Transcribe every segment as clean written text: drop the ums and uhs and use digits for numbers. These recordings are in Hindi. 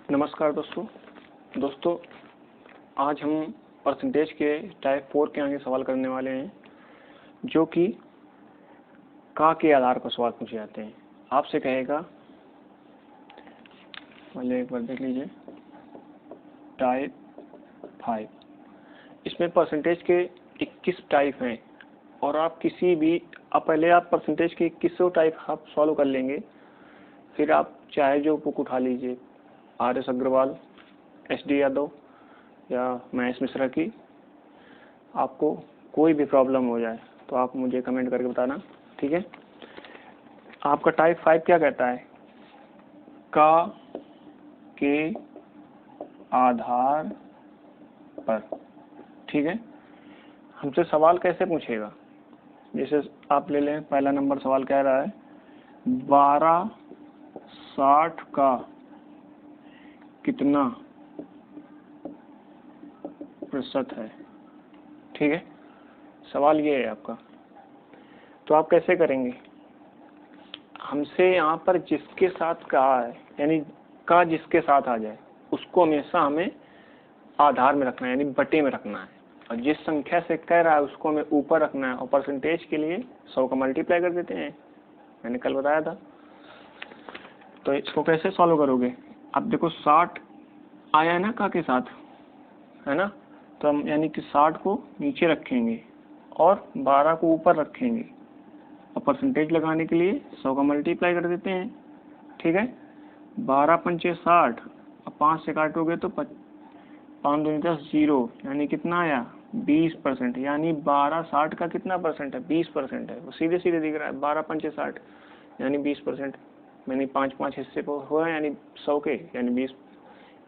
नमस्कार दोस्तों आज हम परसेंटेज के टाइप 4 के आगे सवाल करने वाले हैं जो कि का के आधार पर सवाल पूछे जाते हैं। आपसे कहेगा, पहले एक बार देख लीजिए टाइप 5। इसमें परसेंटेज के 21 टाइप हैं और आप किसी भी पहले आप परसेंटेज के 21 टाइप आप सॉल्व कर लेंगे। फिर आप चाहे जो बुक उठा लीजिए, आर.एस. अग्रवाल, एस.डी. यादव या महेश मिश्रा की। आपको कोई भी प्रॉब्लम हो जाए तो आप मुझे कमेंट करके बताना, ठीक है। आपका टाइप 5 क्या कहता है? का के आधार पर, ठीक है। हमसे सवाल कैसे पूछेगा? जैसे आप ले लें, पहला नंबर सवाल कह रहा है 1260 का कितना प्रतिशत है, ठीक है। सवाल ये है आपका। तो आप कैसे करेंगे? हमसे यहाँ पर जिसके साथ कहा है, यानी का जिसके साथ आ जाए उसको हमेशा हमें आधार में रखना है, यानी बटे में रखना है। और जिस संख्या से कह रहा है उसको हमें ऊपर रखना है। और परसेंटेज के लिए 100 का मल्टीप्लाई कर देते हैं, मैंने कल बताया था। तो इसको कैसे सॉल्व करोगे? अब देखो 60 आया है ना का के साथ, है ना। तो हम यानी कि 60 को नीचे रखेंगे और 12 को ऊपर रखेंगे और परसेंटेज लगाने के लिए 100 का मल्टीप्लाई कर देते हैं, ठीक है। 12 पंचे 60 और 5 से काटोगे तो 5 दूनी 10, 0 यानी कितना आया? 20%। यानी 12 60 का कितना परसेंट है? 20% है। वो सीधे सीधे दिख रहा है। 12 पंचे 60 यानी 20%। यानी 5 हिस्से हुआ, यानी 100 के, यानी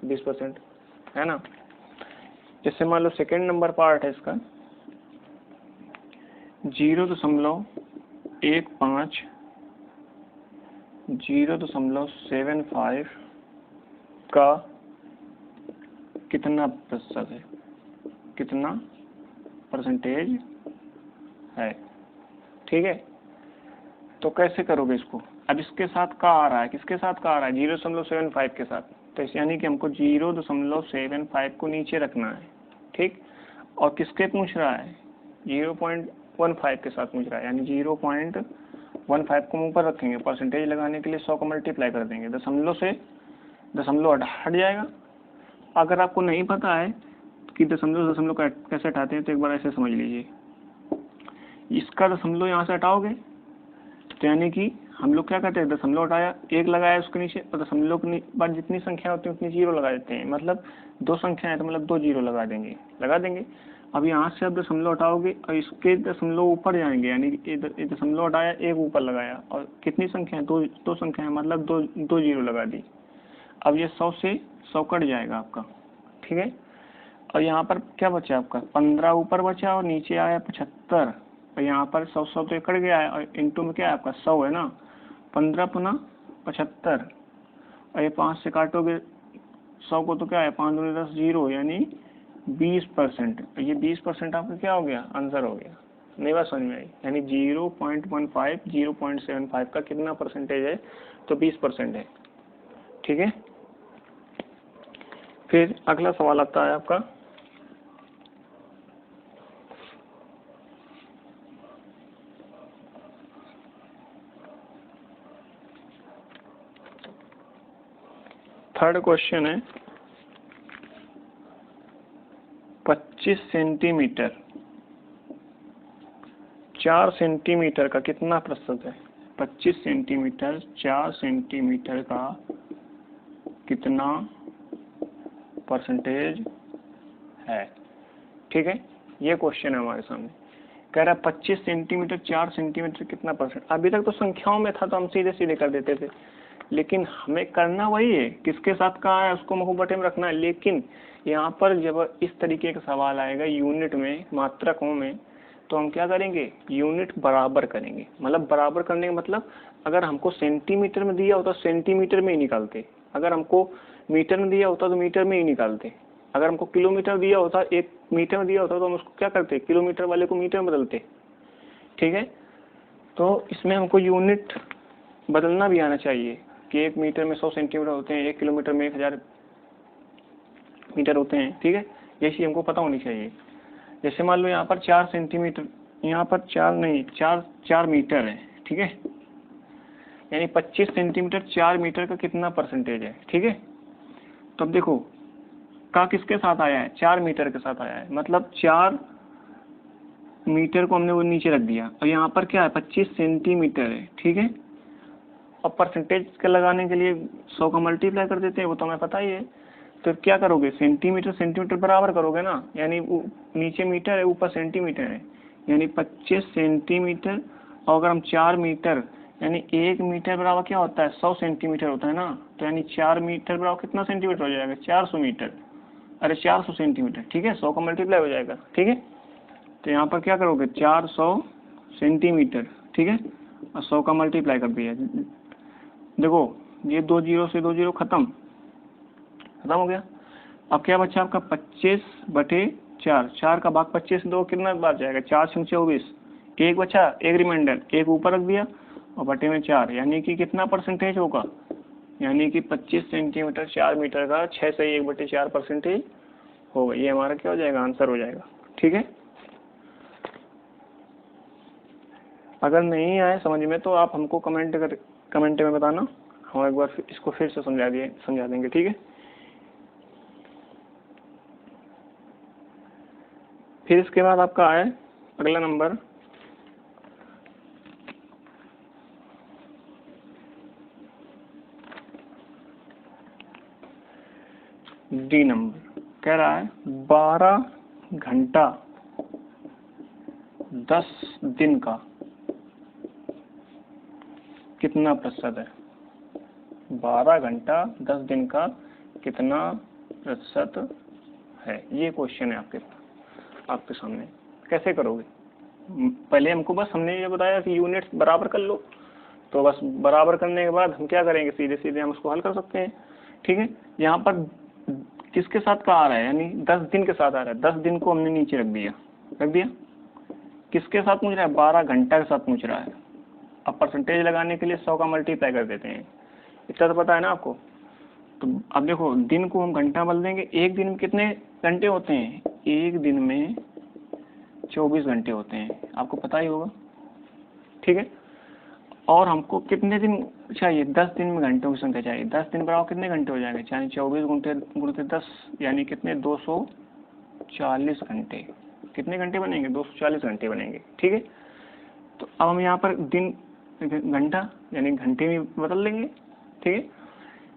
20% है ना। जैसे मान लो सेकेंड नंबर पार्ट है इसका 0.75 का कितना प्रतिशत है, कितना परसेंटेज है, ठीक है। तो कैसे करोगे इसको? अब इसके साथ का आ रहा है, किसके साथ का आ रहा है? 0.75 के साथ। तो यानी कि हमको 0.75 को नीचे रखना है, ठीक। और किसके पूछ रहा है? 0.15 के साथ पूछ रहा है, यानी 0.15 को ऊपर रखेंगे। परसेंटेज लगाने के लिए 100 का मल्टीप्लाई कर देंगे। दशमलव से दशमलव हट जाएगा। अगर आपको नहीं पता है कि दशमलव कैसे हटाते हैं तो एक बार ऐसे समझ लीजिए। इसका दशमलव यहाँ से हटाओगे तो यानी कि हम लोग क्या करते हैं, दशमलव हटाया, एक लगाया उसके नीचे, और दशमलव के बाद जितनी संख्या होती है उतनी 0 लगा देते हैं। मतलब 2 संख्या है तो मतलब 2 0 लगा देंगे। अब यहाँ से अब दशमलव हटाओगे और इसके दशमलव ऊपर जाएंगे, यानी दशमलव हटाया, एक ऊपर लगाया, और कितनी संख्या है? 2 संख्या है, मतलब 2 0 लगा दी। अब ये 100 से 100 कट जाएगा आपका, ठीक है। और यहाँ पर क्या बचा आपका? 15 ऊपर बचा और नीचे आया 75। और यहाँ पर 100 तो कट गया है और इंटू में क्या है आपका? 100 है ना। 15 पुनः 75 और ये 5 से काटोगे 100 को तो क्या है? 5 दूनी 10, 0 यानी 20%। ये 20% आपका क्या हो गया? आंसर हो गया। नहीं बात समझ में आई? यानी 0.15 0.75 का कितना परसेंटेज है? तो 20% है, ठीक है। फिर अगला सवाल आता है आपका 3rd क्वेश्चन है 25 सेंटीमीटर 4 सेंटीमीटर का कितना प्रतिशत है? 25 सेंटीमीटर 4 सेंटीमीटर का कितना परसेंटेज है, ठीक है। ये क्वेश्चन है हमारे सामने। कह रहा है 25 सेंटीमीटर 4 सेंटीमीटर कितना परसेंट। अभी तक तो संख्याओं में था तो हम सीधे सीधे कर देते थे, लेकिन हमें करना वही है, किसके साथ कहा है उसको मुख बटे में रखना है। लेकिन यहाँ पर जब इस तरीके का सवाल आएगा यूनिट में, मात्रकों में, तो हम क्या करेंगे? यूनिट बराबर करेंगे। मतलब बराबर करने का मतलब, अगर हमको सेंटीमीटर में दिया होता सेंटीमीटर में ही निकालते, अगर हमको मीटर में दिया होता तो मीटर में ही निकालते, अगर हमको किलोमीटर दिया होता, 1 मीटर में दिया होता तो हम उसको क्या करते? किलोमीटर वाले को मीटर में बदलते, ठीक है। तो इसमें हमको यूनिट बदलना भी आना चाहिए कि 1 मीटर में 100 सेंटीमीटर होते हैं, 1 किलोमीटर में 1000 मीटर होते हैं, ठीक है, ये चीज़ हमको पता होनी चाहिए। जैसे मान लो यहाँ पर 4 सेंटीमीटर, यहाँ पर 4 नहीं 4 मीटर है, ठीक है, यानी 25 सेंटीमीटर 4 मीटर का कितना परसेंटेज है, ठीक है। तो अब देखो का किसके साथ आया है, 4 मीटर के साथ आया है, मतलब 4 मीटर को हमने वो नीचे रख दिया, और यहाँ पर क्या है 25 सेंटीमीटर है, ठीक है। अब परसेंटेज का लगाने के लिए 100 का मल्टीप्लाई कर देते हैं, वो तो हमें पता ही है। तो क्या करोगे, सेंटीमीटर सेंटीमीटर बराबर करोगे ना, यानी नीचे मीटर है ऊपर सेंटीमीटर है, यानी 25 सेंटीमीटर, और अगर हम 4 मीटर, यानी 1 मीटर बराबर क्या होता है 100 सेंटीमीटर होता है ना, तो यानी 4 मीटर बराबर कितना सेंटीमीटर हो जाएगा 400 मीटर, अरे 400 सेंटीमीटर, ठीक है, 100 का मल्टीप्लाई हो जाएगा, ठीक है। तो यहाँ पर क्या करोगे 400 सेंटीमीटर, ठीक है, और 100 का मल्टीप्लाई कर दिया। देखो ये 2 जीरो से 2 जीरो खत्म हो गया। अब क्या बचा आपका 25/4, 4 का भाग 25 से 2 कितना बार जाएगा 4 से 24, एक बचा, एक रिमाइंडर, एक ऊपर रख दिया और बटे में 4, यानी कि कितना परसेंटेज होगा, यानी कि 25 सेंटीमीटर 4 मीटर का 6 से 1/4 परसेंटेज होगा। ये हमारा क्या हो जाएगा, आंसर हो जाएगा, ठीक है। अगर नहीं आए समझ में तो आप हमको कमेंट में बताना, हम एक बार इसको फिर से समझा देंगे, ठीक है। फिर इसके बाद आपका आए अगला नंबर, डी नंबर। कह रहा है 12 घंटा 10 दिन का कितना प्रतिशत है, 12 घंटा 10 दिन का कितना प्रतिशत है, ये क्वेश्चन है आपके सामने। कैसे करोगे, पहले हमको बस हमने ये बताया कि यूनिट्स बराबर कर लो, तो बस बराबर करने के बाद हम क्या करेंगे, सीधे सीधे हम उसको हल कर सकते हैं, ठीक है। यहाँ पर किसके साथ का आ रहा है, यानी 10 दिन के साथ आ रहा है, 10 दिन को हमने नीचे रख दिया, किसके साथ पूछ रहा है 12 घंटा के साथ पूछ रहा है। अब परसेंटेज लगाने के लिए 100 का मल्टीप्लाई कर देते हैं, इतना तो पता है ना आपको। तो अब देखो दिन को हम घंटा बदल देंगे, एक दिन में कितने घंटे होते हैं, एक दिन में 24 घंटे होते हैं, आपको पता ही होगा, ठीक है। और हमको कितने दिन चाहिए, 10 दिन में घंटों की संख्या चाहिए, 10 दिन बराबर कितने घंटे हो जाएंगे, यानी 24 गुणित 10, यानी कितने 240 घंटे, कितने घंटे बनेंगे 240 घंटे बनेंगे, ठीक है। तो अब हम यहाँ पर दिन घंटा यानी घंटे में बदल लेंगे, ठीक है।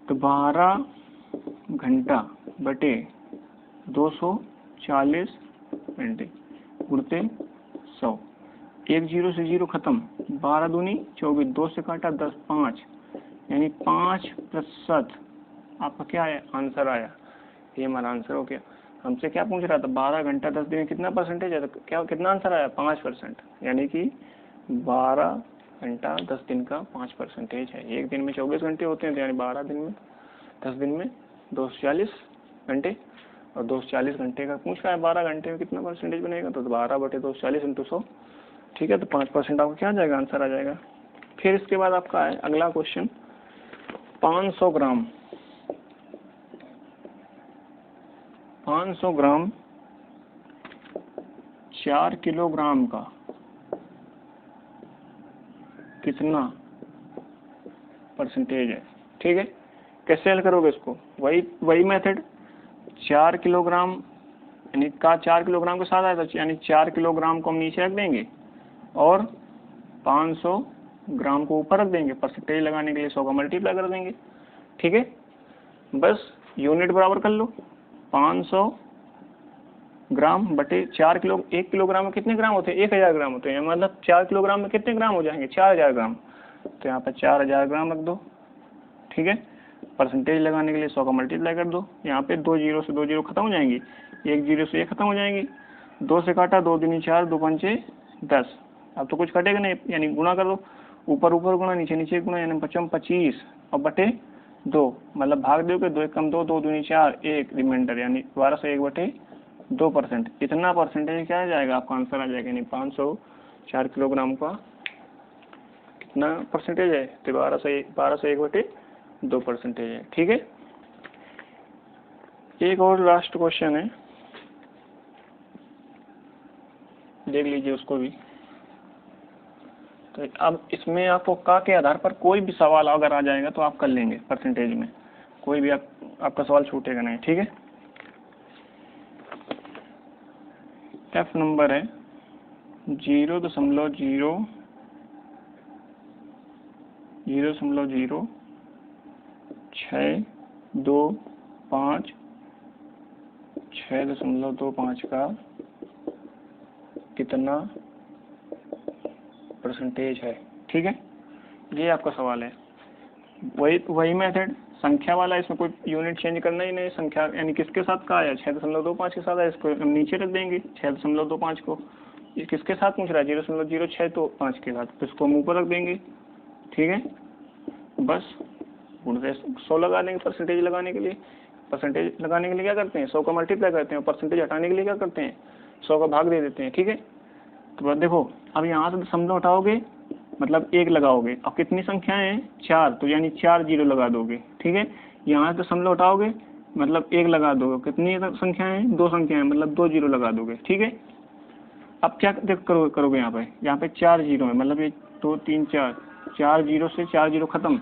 तो 12 घंटा बटे 240 घंटे गुणते 100, 1 जीरो से 0 खत्म, 12 दूनी 24, 2 से काटा 10, 5, यानी 5% आपका क्या है आंसर आया, ये हमारा आंसर हो गया। हमसे क्या पूछ रहा था 12 घंटा 10 दिन में कितना परसेंटेज है, तो क्या कितना आंसर आया 5%, यानी कि 12 घंटा 10 दिन का 5% है। एक दिन में 24 घंटे होते हैं, तो यानी 12 दिन में 10 दिन में 240 घंटे, और 240 घंटे का पूछ रहा है 12 घंटे में कितना परसेंटेज बनेगा, तो 12 बटे 240 इंटू 100, ठीक है। तो 5% आपका क्या आ जाएगा, आंसर आ जाएगा। फिर इसके बाद आपका है अगला क्वेश्चन, 500 ग्राम 4 किलोग्राम का कितना परसेंटेज है, ठीक है। कैसे हल करोगे इसको, वही मेथड, 4 किलोग्राम यानी का 4 किलोग्राम के साथ आया था, यानी 4 किलोग्राम को हम नीचे रख देंगे और 500 ग्राम को ऊपर रख देंगे, परसेंटेज लगाने के लिए 100 का मल्टीप्लाई कर देंगे, ठीक है। बस यूनिट बराबर कर लो, 500 ग्राम बटे 4 किलो, 1 किलोग्राम में कितने ग्राम होते हैं 1000 ग्राम होते हैं, मतलब 4 किलोग्राम में कितने ग्राम हो जाएंगे 4000 ग्राम, तो यहाँ पर 4000 ग्राम रख दो, ठीक है। परसेंटेज लगाने के लिए 100 का मल्टीप्लाई कर दो, यहाँ पे 2 जीरो से 2 जीरो खत्म हो जाएंगी, 1 जीरो से 1 खत्म हो जाएंगी, 2 से काटा 2 दूनी 4, 2 पंचे 10, अब तो कुछ कटेगा नहीं, यानी गुणा कर दो, ऊपर ऊपर गुणा नीचे नीचे गुणा, यानी 25 और बटे 2, मतलब भाग दोगे 2 1 कम 2, 2 दूनी 4, 1 रिमाइंडर, यानी 12 से 1/2%, इतना परसेंटेज क्या आ जाएगा आपका आंसर आ जाएगा, यानी 504 किलोग्राम का कितना परसेंटेज है, तो 12 से 1/2% है, ठीक है। एक और लास्ट क्वेश्चन है, देख लीजिए उसको भी। तो अब इसमें आपको का के आधार पर कोई भी सवाल अगर आ जाएगा तो आप कर लेंगे परसेंटेज में, कोई भी आपका सवाल छूटेगा नहीं, ठीक है। एफ नंबर है 0.0000625 का कितना परसेंटेज है, ठीक है। ये आपका सवाल है। वही मेथड संख्या वाला, इसमें कोई यूनिट चेंज करना ही नहीं, संख्या यानी किसके साथ का आया 6.25 के साथ है, इसको हम नीचे रख देंगे 6.25 को। ये किसके साथ पूछ रहा है 0.0625 के साथ, तो इसको हम ऊपर रख देंगे, ठीक है। बस गुणते 100 लगा देंगे परसेंटेज लगाने के लिए। परसेंटेज लगाने के लिए क्या करते हैं, 100 का मल्टीप्लाई करते हैं, परसेंटेज हटाने के लिए क्या करते हैं, 100 का भाग दे देते हैं, ठीक है। तो बस देखो, अब यहाँ से दशमलव उठाओगे मतलब 1 लगाओगे, अब कितनी संख्याएं हैं 4, तो यानी 4 जीरो लगा दोगे, ठीक है। यहाँ से दशमलव उठाओगे मतलब 1 लगा दोगे, कितनी संख्याएं हैं 2 संख्याएं मतलब 2 जीरो लगा दोगे, ठीक है। अब क्या करोगे यहाँ पे 4 जीरो है, मतलब ये 2 3 4 जीरो से 4 जीरो खत्म,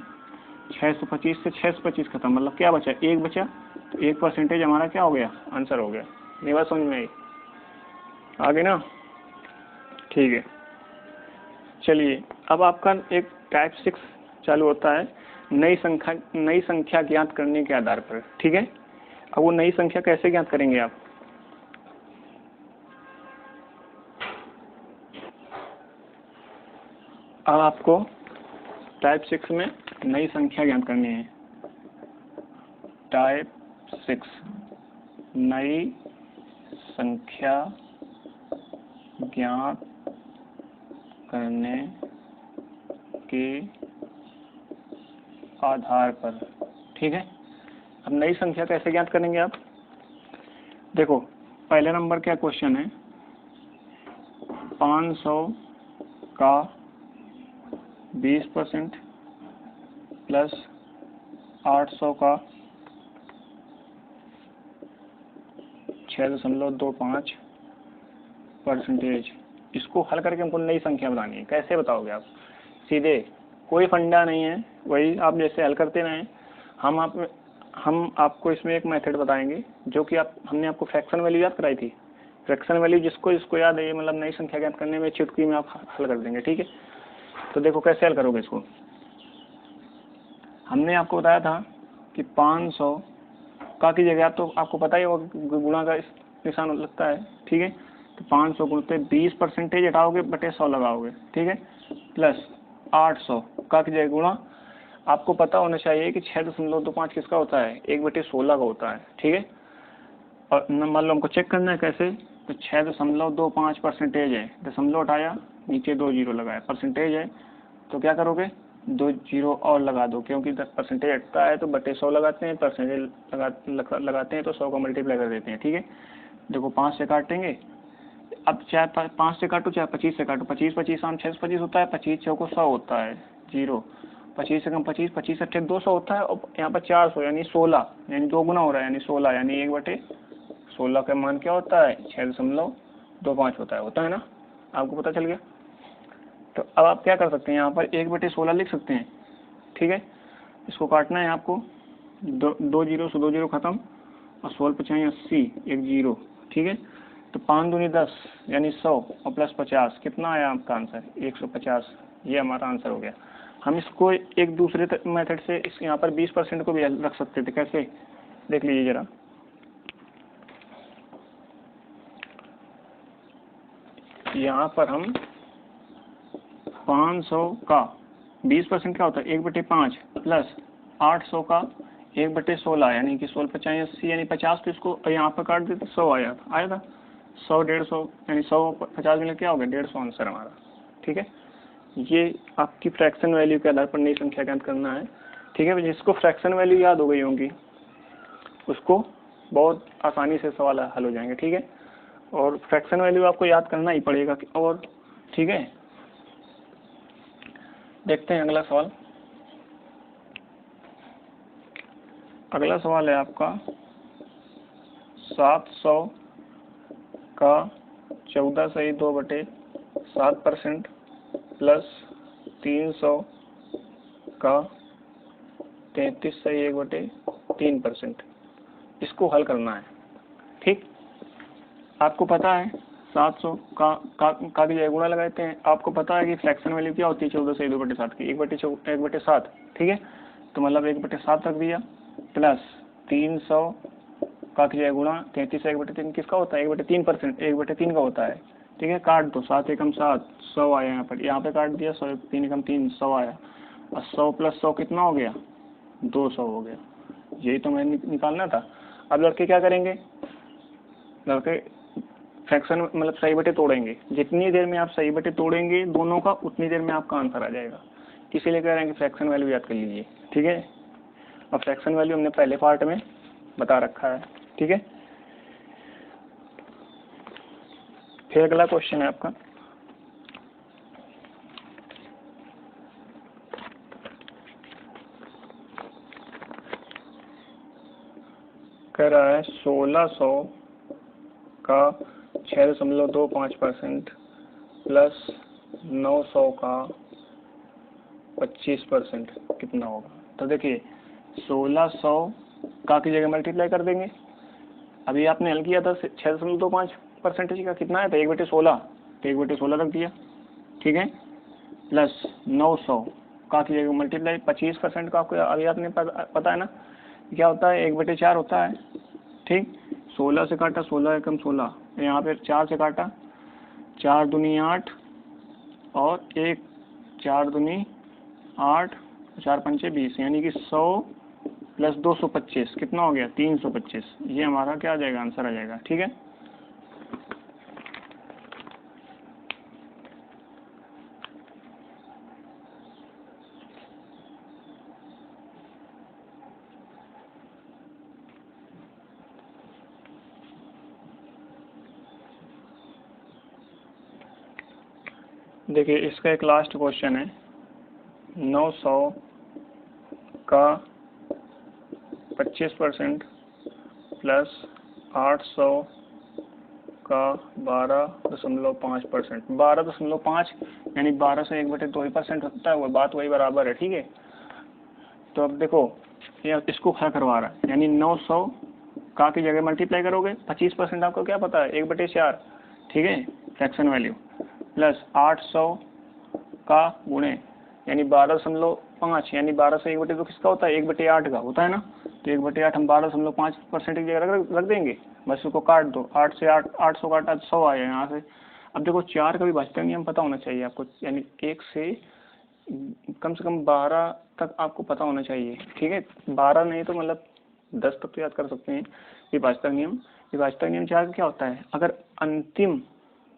625 से 625 खत्म, मतलब क्या बचा 1 बचा, तो 1 परसेंटेज हमारा क्या हो गया, आंसर हो गया। नहीं बात समझ में आई, आगे ना, ठीक है। चलिए अब आपका एक टाइप 6 चालू होता है, नई संख्या ज्ञात करने के आधार पर, ठीक है। अब वो नई संख्या कैसे ज्ञात करेंगे आप, अब आपको टाइप 6 में नई संख्या ज्ञात करनी है। टाइप 6 नई संख्या ज्ञात करने के आधार पर, ठीक है। अब नई संख्या कैसे ज्ञात करेंगे आप, देखो पहले नंबर क्या क्वेश्चन है, 500 का 20% प्लस 800 का 6.25 परसेंटेज, इसको हल करके हमको नई संख्या बतानी है। कैसे बताओगे आप, सीधे, कोई फंडा नहीं है, वही आप जैसे हल करते रहें। हम आपको इसमें एक मेथड बताएंगे जो कि हमने आपको फ्रैक्शन वैल्यू याद कराई थी। फ्रैक्शन वैल्यू जिसको याद है, मतलब नई संख्या ज्ञात करने में चुटकी में आप हल कर देंगे, ठीक है। तो देखो कैसे हल करोगे इसको, हमने आपको बताया था कि 500 का की जगह, तो आपको पता ही होगा गुणा का निशान लगता है, ठीक है। तो 500 गुणते 20 परसेंटेज हटाओगे बटे 100 लगाओगे, ठीक है, प्लस 800 का की जगह गुणा, आपको पता होना चाहिए कि 6.25 किसका होता है, 1/16 का होता है, ठीक है। और मान लो हमको चेक करना है कैसे, तो 6.25 परसेंटेज है, दशमलव हटाया नीचे 2 जीरो लगाया, परसेंटेज है तो क्या करोगे 2 जीरो और लगा दो, क्योंकि 10 परसेंटेज हटता है तो बटे 100 लगाते हैं, परसेंटेज लगाते हैं तो 100 का मल्टीप्लाई कर देते हैं, ठीक है। देखो 5 से काटेंगे, अब चाहे 5 से काटो चाहे 25 से काटो, 25 25 आम 625 होता है, 25 चौको 100 होता है, जीरो, 25 से कम 25, 25 अट्ठे 200 होता है, और यहाँ पर 400 यानी 16, यानी 2 गुना हो रहा है, यानी 16, यानी 1/16 का मान क्या होता है 6.25 होता है ना, आपको पता चल गया। तो अब आप क्या कर सकते हैं, यहाँ पर 1/16 लिख सकते हैं, ठीक है। इसको काटना है आपको, 2 जीरो से 2 जीरो खत्म, और 16 × 80 1 जीरो, ठीक है। तो 5 दूनी 10 यानी 100 और प्लस 50 कितना आया आपका आंसर 150, ये हमारा आंसर हो गया। हम इसको एक दूसरे मेथड से यहाँ पर 20% को भी रख सकते थे, कैसे देख लीजिए जरा, यहाँ पर हम 500 का 20% क्या होता है 1/5 प्लस 800 का 1/16 यानी कि 16 50 80 यानी 50, तो इसको यहाँ पर काट देते 100 आया था 100 150 यानी 100 50 मिले क्या हो गया 150 आंसर हमारा, ठीक है। ये आपकी फ्रैक्शन वैल्यू के आधार पर नई संख्या ज्ञात करना है, ठीक है। जिसको फ्रैक्शन वैल्यू याद हो गई होंगी उसको बहुत आसानी से सवाल हल हो जाएंगे, ठीक है। और फ्रैक्शन वैल्यू आपको याद करना ही पड़ेगा, और ठीक है। देखते हैं अगला सवाल। अगला सवाल है आपका 700 का 14.2/7% प्लस 300 का 33.1/3%। इसको हल करना है। ठीक, आपको पता है 700 का की जगह गुणा लगाते हैं। आपको पता है कि फ्रैक्शन वैल्यू क्या होती है 14.2/7 की 1/7। ठीक है, तो मतलब 1/7 रख दिया प्लस 300 का की जगह गुणा 33/1/3 किसका होता है 1/3%, 1/3 का होता है। ठीक है, काट दो, 7 एकम 7, 100 आया यहाँ पे काट दिया, 100 3 एकम 3, 100 आया। और 100 + 100 कितना हो गया 200 हो गया। यही तो मैंने निकालना था। अब लड़के क्या करेंगे, लड़के फ्रैक्शन मतलब सही बटे तोड़ेंगे। जितनी देर में आप सही बटे तोड़ेंगे दोनों का उतनी देर में आपका आंसर आ जाएगा। इसीलिए कह रहे हैं कि फ्रैक्शन वैल्यू याद कर लीजिए। ठीक है, और फ्रैक्शन वैल्यू हमने पहले पार्ट में बता रखा है। ठीक है, फिर अगला क्वेश्चन है आपका, कह रहा है 1600 का 6.25% प्लस 900 का 25% कितना होगा। तो देखिए 1600 का की जगह मल्टीप्लाई कर देंगे। अभी आपने हल किया था 6.25% का कितना है तो 1/16, तो 1/16 रख दिया। ठीक है, प्लस 900 का की जगह मल्टीप्लाई 25% का आपको अभी आपने पता है ना क्या होता है 1/4 होता है। ठीक, 16 से काटा 16 एकम 16, यहाँ पे 4 से काटा 4 दूनी 8 और 1 4 दूनी 8 4 पंचे 20, यानी कि 100 प्लस 225 कितना हो गया 325। ये हमारा क्या आ जाएगा आंसर आ जाएगा। ठीक है, देखिए इसका एक लास्ट क्वेश्चन है 900 का 25% प्लस 800 का 12.5%, 12.5 यानी 12 से 1/2% होता है, वो बात वही बराबर है। ठीक है, तो अब देखो ये इसको क्या करवा रहा है, यानी 900 का की जगह मल्टीप्लाई करोगे 25% आपको क्या पता है 1/4। ठीक है, फ्रैक्शन वैल्यू प्लस 800 का गुणे यानी 12.5, यानी 12 से 1/2 किसका होता है 1/8 का होता है ना। तो 1/8 हम 12.5% की जगह रख देंगे, बस उसको काट दो। 8 से 800 काटा 100 आया यहाँ से। अब देखो 4 का भी भाज्य नियम पता होना चाहिए आपको, यानी 1 से कम 12 तक आपको पता होना चाहिए। ठीक है, 12 नहीं तो मतलब 10 तक तो याद कर सकते हैं। विभाजक नियम, विभाजक नियम 4 का क्या होता है, अगर अंतिम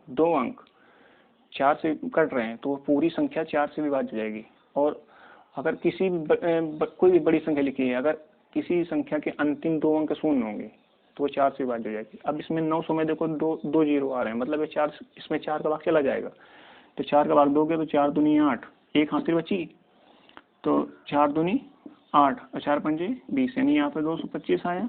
2 अंक 4 से कट रहे हैं तो वो पूरी संख्या 4 से विभाज्य हो जाएगी। और अगर किसी कोई भी बड़ी संख्या लिखी है, अगर किसी संख्या के अंतिम 2 अंक शून्य होंगे तो वो 4 से विभाज्य हो जाएगी। अब इसमें 900 में देखो 2 जीरो आ रहे हैं, मतलब ये 4, इसमें 4 का भाग चला जाएगा। तो 4 का भाग दोगे तो 4 दूनी 8, एक हासिल बची, तो 4 दूनी 8 और 4 पंजे 20, यानी यहाँ पे 225 आया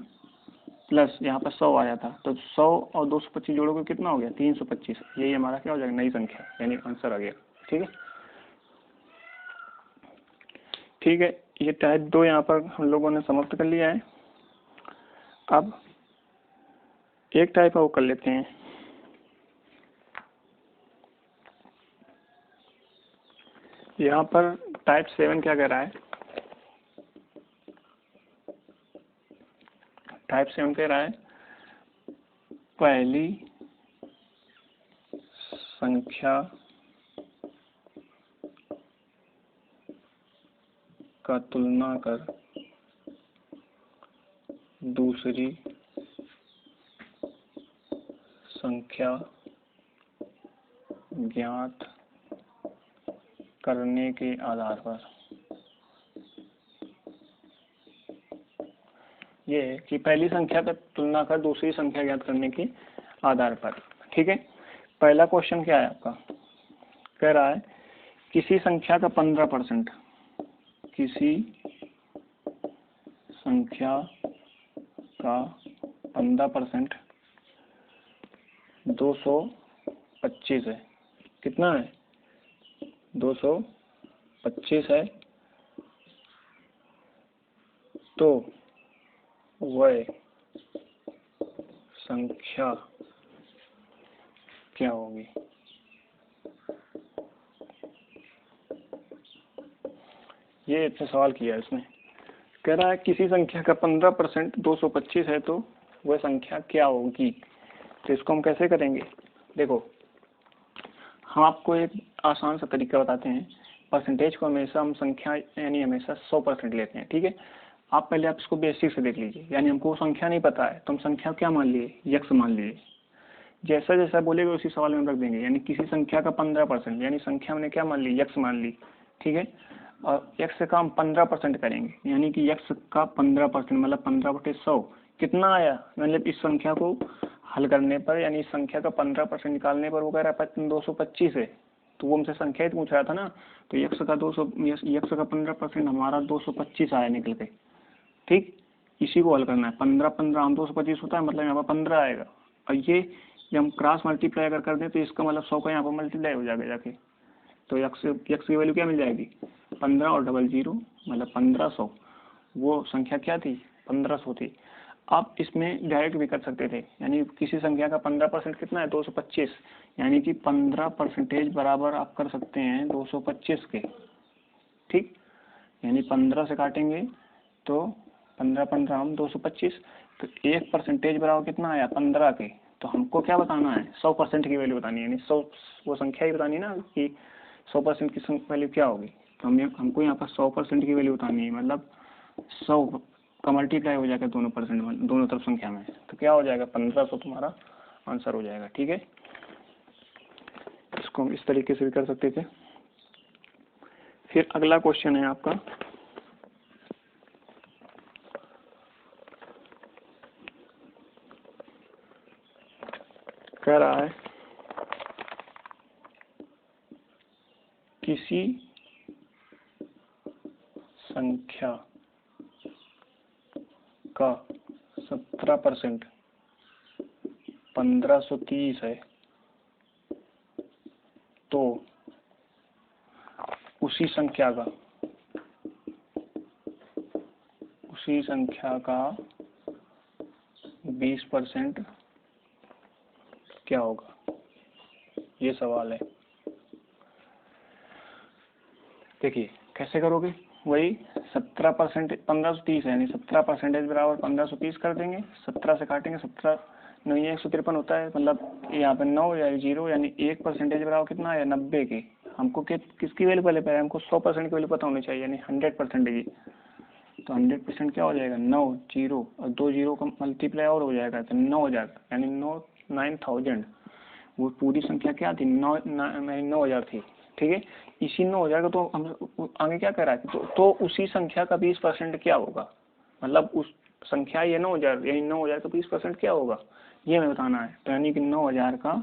प्लस यहाँ पर 100 आया था। तो 100 और 225 जोड़ोगे कितना हो गया 325। यही हमारा क्या हो जाएगा नई संख्या, यानी आंसर आ गया। ठीक है, ठीक है, ये टाइप 2 यहाँ पर हम लोगों ने समाप्त कर लिया है। अब एक टाइप और कर लेते हैं। यहाँ पर टाइप 7 क्या कह रहा है, टाइप 7 कह रहा है पहली संख्या का तुलना कर दूसरी संख्या ज्ञात करने के आधार पर। ये है कि पहली संख्या का तुलना कर दूसरी संख्या ज्ञात करने के आधार पर। ठीक है, पहला क्वेश्चन क्या है आपका, कह रहा है किसी संख्या का 15%, किसी संख्या का 15%, 225 है। कितना है? 225 है। तो वह संख्या क्या होगी? ये अच्छा सवाल किया है इसने। कह रहा है किसी संख्या का 15% 225 है तो वह संख्या क्या होगी। तो इसको हम कैसे करेंगे? देखो, हम आपको एक आसान सा तरीका बताते हैं। परसेंटेज को हमेशा हम संख्या यानी हमेशा 100% लेते हैं, ठीक है। आप पहले आप इसको बेसिक से देख लीजिए। यानी हमको संख्या नहीं पता है तो हम संख्या क्या मान लिए? यक्ष मान लिए। जैसा जैसा बोलेगा उसी सवाल में हम रख देंगे। यानी किसी संख्या का 15%, यानी संख्या हमने क्या मान ली? यक्ष मान ली, ठीक है। और यक्ष का हम 15% करेंगे, यानी कि यक्ष का 15% मतलब 15/100 कितना आया? मतलब इस संख्या को हल करने पर, यानी इस संख्या का 15% निकालने पर वो कह रहा है 225 है। तो वो हमसे संख्या ही पूछ रहा था ना। तो यक्ष का 15% हमारा 225 आया निकल के, ठीक। इसी को हल करना है। 15 हम 225 होता है, मतलब यहाँ पर 15 आएगा। और ये जब हम क्रॉस मल्टीप्लाई अगर कर दें तो इसका मतलब 100 का यहाँ पर मल्टीप्लाई हो जाएगा जाके। तो यक्ष की वैल्यू क्या मिल जाएगी? 15 और 00 मतलब 1500। वो संख्या क्या थी? 1500 थी। आप इसमें डायरेक्ट भी कर सकते थे। यानी किसी संख्या का 15% कितना है? 225। यानी कि 15% बराबर आप कर सकते हैं 225 के, ठीक। यानी 15 से काटेंगे तो 15 हम 225। तो 1% बराबर कितना आया? 15 के। तो हमको क्या बताना है? 100% की वैल्यू बतानी है। यानी 100 वो संख्या ही बतानी ना कि 100% की वैल्यू क्या होगी। तो हमको यहाँ पर 100% की वैल्यू बतानी है। मतलब 100 का मल्टीप्लाई हो जाएगा दोनों परसेंट में, दोनों तरफ संख्या में। तो क्या हो जाएगा? 1500 तुम्हारा आंसर हो जाएगा, ठीक है। इसको हम इस तरीके से भी कर सकते थे। फिर अगला क्वेश्चन है आपका, कह रहा है किसी संख्या का 17% 1530 है तो उसी संख्या का 20% क्या होगा? ये सवाल है। देखिए कैसे करोगे? वही 17% 1530 है, यानी 17% बराबर 1530 कर देंगे। 17 से काटेंगे, 17 नहीं 153 होता है। मतलब यहाँ पे 9 या 0, यानी 1% बराबर कितना है? 90 के। हमको किसकी वैल्यू पहले पता है? हमको 100% की वैल्यू पता होनी चाहिए, यानी 100% की। तो 100% क्या हो जाएगा? 9 0 और 2 0 का मल्टीप्लाई और हो जाएगा तो 9000, यानी 9000। वो पूरी संख्या क्या थी? 9000 थी, ठीक है। इसी 9000 का तो हम आगे क्या कर रहा है? तो उसी संख्या का 20% क्या होगा? मतलब उस संख्या ये 9000, यानी 9000 का 20% क्या होगा? ये हमें बताना है। तो यानी कि 9000 का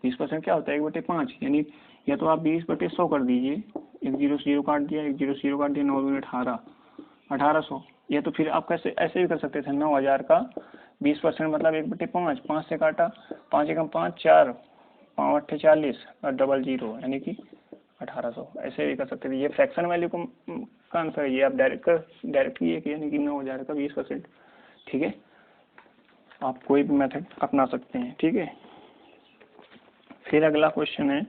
20% क्या होता है? 1/5। यानी या तो आप 20/100 कर दीजिए, 1 0 0 काट दिया, 1 0 0 काट दिया, 9 दूनी 18, 1800। या तो फिर आप कैसे ऐसे भी कर सकते थे। 9000 का 20% मतलब 1/5, 5 से काटा, 5 एकम 5, 4, 5 8 40 और 00 यानी कि 1800। ऐसे भी कर सकते थे। ये फ्रैक्शन वैल्यू का आंसर है। ये आप डायरेक्ट ये कि यानी कि 9000 का 20%, ठीक है। आप कोई भी मेथड अपना सकते हैं, ठीक है। फिर अगला क्वेश्चन है,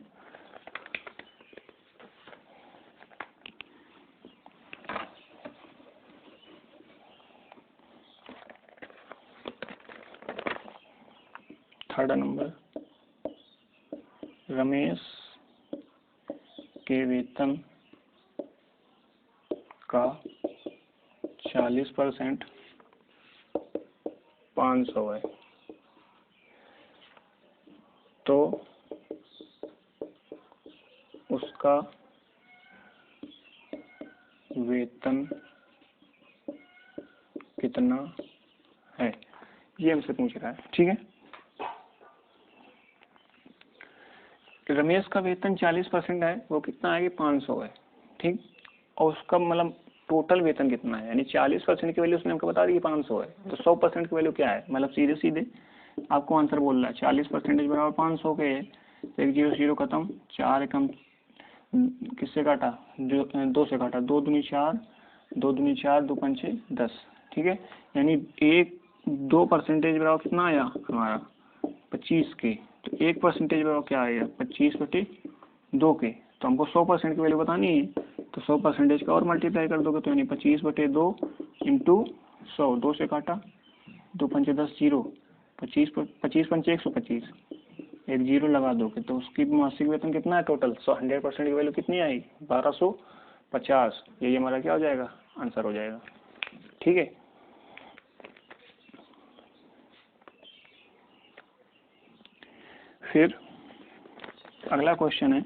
थर्ड नंबर। रमेश के वेतन का 40% 500 है तो उसका वेतन कितना है? ये हमसे पूछ रहा है, ठीक है। रमेश का वेतन 40% है, वो कितना है कि 500 है, ठीक। और उसका मतलब टोटल वेतन कितना है, यानी 40% की वैल्यू उसने हमको बता दी कि 500 है, तो 100% की वैल्यू क्या है, मतलब सीधे सीधे आपको आंसर बोल रहा है 40% बराबर 500 के है, तो 1 0 0 खत्म, 4 एकम किससे काटा, जो 2 से काटा, 2 दूनी 4, 2 दूनी 4, 2 पंचे 10, ठीक है, यानी 2% बराबर कितना आया हमारा 25 के, तो 1% बराबर क्या आएगा 25/2 के, तो हमको 100% की वैल्यू बतानी है, तो 100% का और मल्टीप्लाई कर दोगे, तो यानी 25/2 इंटू 100, 2 से काटा, 2 पंचे 10 0, 25 पंचे 125, एक जीरो लगा दोगे तो उसकी मासिक वेतन कितना है टोटल, 100% की वैल्यू कितनी आई 1250, यही हमारा क्या हो जाएगा आंसर हो जाएगा, ठीक है। फिर अगला क्वेश्चन है